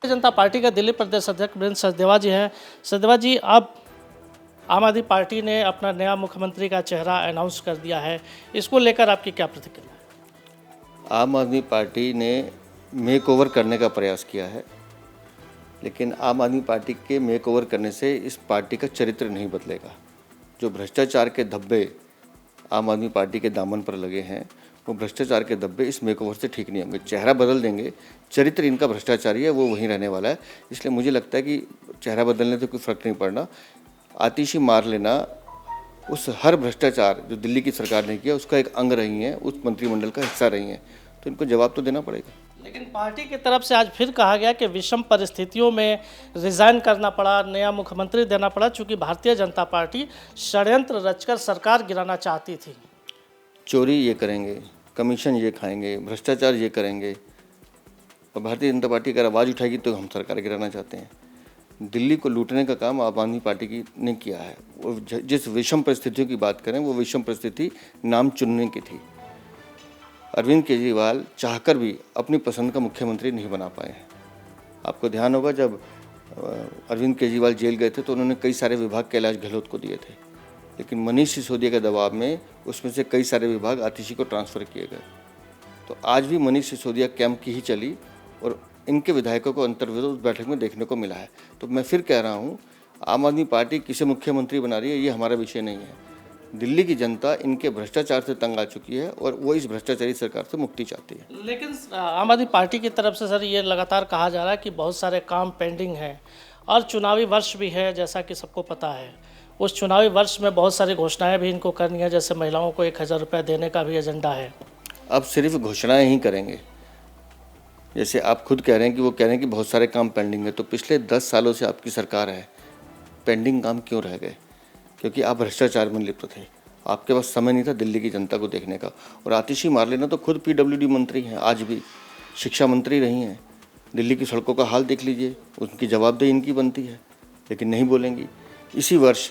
जनता party का दिल्ली प्रदेश अध्यक्ष वीरेंद्र सचदेवा जी हैं। सचदेवा जी, अब आम आदमी पार्टी ने अपना नया मुख्यमंत्री का चेहरा अनाउंस कर दिया है, इसको लेकर आपकी क्या प्रतिक्रिया है? आम आदमी पार्टी ने मेक ओवर करने का प्रयास किया है, लेकिन आम आदमी पार्टी के मेक ओवर करने से इस पार्टी का चरित्र नहीं बदलेगा। जो भ्रष्टाचार के धब्बे आम आदमी पार्टी के दामन पर लगे हैं, वो भ्रष्टाचार के धब्बे इस मेक ओवर से ठीक नहीं होंगे। चेहरा बदल देंगे, चरित्र इनका भ्रष्टाचारी है, वो वहीं रहने वाला है। इसलिए मुझे लगता है कि चेहरा बदलने से कोई फ़र्क नहीं पड़ना। आतिशी मार लेना उस हर भ्रष्टाचार जो दिल्ली की सरकार ने किया उसका एक अंग रही हैं, उस मंत्रिमंडल का हिस्सा रही हैं, तो इनको जवाब तो देना पड़ेगा। लेकिन पार्टी की तरफ से आज फिर कहा गया कि विषम परिस्थितियों में रिजाइन करना पड़ा, नया मुख्यमंत्री देना पड़ा, चूंकि भारतीय जनता पार्टी षड्यंत्र रचकर सरकार गिराना चाहती थी। चोरी ये करेंगे, कमीशन ये खाएंगे, भ्रष्टाचार ये करेंगे, और भारतीय जनता पार्टी अगर आवाज़ उठाएगी तो हम सरकार गिराना चाहते हैं। दिल्ली को लूटने का काम आम आदमी पार्टी की ने किया है। वो जिस विषम परिस्थितियों की बात करें, वो विषम परिस्थिति नाम चुनने की थी। अरविंद केजरीवाल चाहकर भी अपनी पसंद का मुख्यमंत्री नहीं बना पाए हैं। आपको ध्यान होगा, जब अरविंद केजरीवाल जेल गए थे तो उन्होंने कई सारे विभाग कैलाश गहलोत को दिए थे, लेकिन मनीष सिसोदिया के दबाव में उसमें से कई सारे विभाग आतिशी को ट्रांसफ़र किए गए। तो आज भी मनीष सिसोदिया कैंप की ही चली और इनके विधायकों को अंतर्विरोध बैठक में देखने को मिला है। तो मैं फिर कह रहा हूँ, आम आदमी पार्टी किसे मुख्यमंत्री बना रही है ये हमारा विषय नहीं है। दिल्ली की जनता इनके भ्रष्टाचार से तंग आ चुकी है और वो इस भ्रष्टाचारी सरकार से मुक्ति चाहती है। लेकिन आम आदमी पार्टी की तरफ से सर ये लगातार कहा जा रहा है कि बहुत सारे काम पेंडिंग हैं और चुनावी वर्ष भी है, जैसा कि सबको पता है। उस चुनावी वर्ष में बहुत सारी घोषणाएं भी इनको करनी है, जैसे महिलाओं को 1000 रुपये देने का भी एजेंडा है। अब सिर्फ घोषणाएं ही करेंगे, जैसे आप खुद कह रहे हैं कि वो कह रहे हैं कि बहुत सारे काम पेंडिंग है। तो पिछले 10 सालों से आपकी सरकार है, पेंडिंग काम क्यों रह गए? क्योंकि आप भ्रष्टाचार में लिप्त थे, आपके पास समय नहीं था दिल्ली की जनता को देखने का। और आतिशी मार लेना, तो खुद PWD मंत्री हैं, आज भी शिक्षा मंत्री रही हैं। दिल्ली की सड़कों का हाल देख लीजिए, उनकी जवाबदेही इनकी बनती है, लेकिन नहीं बोलेंगी। इसी वर्ष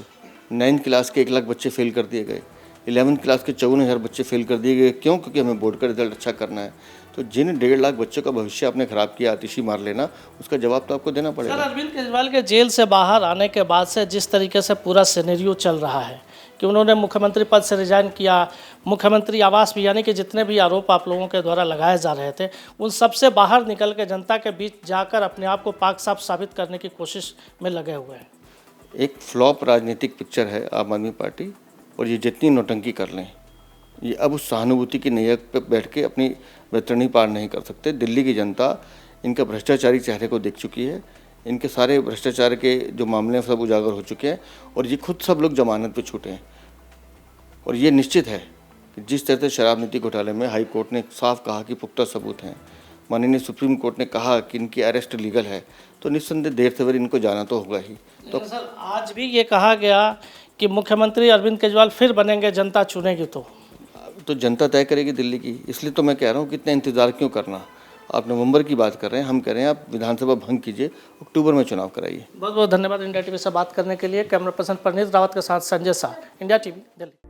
9th क्लास के 1 लाख बच्चे फेल कर दिए गए, 11th क्लास के 54,000 बच्चे फेल कर दिए गए। क्यों? क्योंकि हमें बोर्ड का रिजल्ट अच्छा करना है। तो जिन 1.5 लाख बच्चों का भविष्य आपने खराब किया, आतिशी मार लेना, उसका जवाब तो आपको देना पड़ेगा। सर, अरविंद केजरीवाल के जेल से बाहर आने के बाद से जिस तरीके से पूरा सिनेरियो चल रहा है कि उन्होंने मुख्यमंत्री पद से रिजाइन किया, मुख्यमंत्री आवास भी, यानी कि जितने भी आरोप आप लोगों के द्वारा लगाए जा रहे थे, उन सबसे बाहर निकल के जनता के बीच जाकर अपने आप को पाक साफ साबित करने की कोशिश में लगे हुए हैं। एक फ्लॉप राजनीतिक पिक्चर है आम आदमी पार्टी, और ये जितनी नौटंकी कर लें, ये अब उस सहानुभूति की नैया पर बैठ के अपनी वैतरणी पार नहीं कर सकते। दिल्ली की जनता इनका भ्रष्टाचारी चेहरे को देख चुकी है, इनके सारे भ्रष्टाचार के जो मामले हैं सब उजागर हो चुके हैं, और ये खुद सब लोग जमानत पे छूटे हैं। और ये निश्चित है कि जिस तरह से शराब नीति घोटाले में हाई कोर्ट ने साफ कहा कि पुख्ता सबूत हैं, माननीय सुप्रीम कोर्ट ने कहा कि इनकी अरेस्ट लीगल है, तो निस्संदेह देर सवेर इनको जाना तो होगा ही। तो सर, आज भी ये कहा गया कि मुख्यमंत्री अरविंद केजरीवाल फिर बनेंगे, जनता चुनेगी तो जनता तय करेगी दिल्ली की। इसलिए तो मैं कह रहा हूँ कि इतना इंतज़ार क्यों करना। आप नवंबर की बात कर रहे हैं, हम कह रहे हैं आप विधानसभा भंग कीजिए, अक्टूबर में चुनाव कराइए। बहुत बहुत धन्यवाद इंडिया टीवी से बात करने के लिए। कैमरा पर्सन परनीत रावत के साथ संजय शाह, इंडिया टीवी दिल्ली।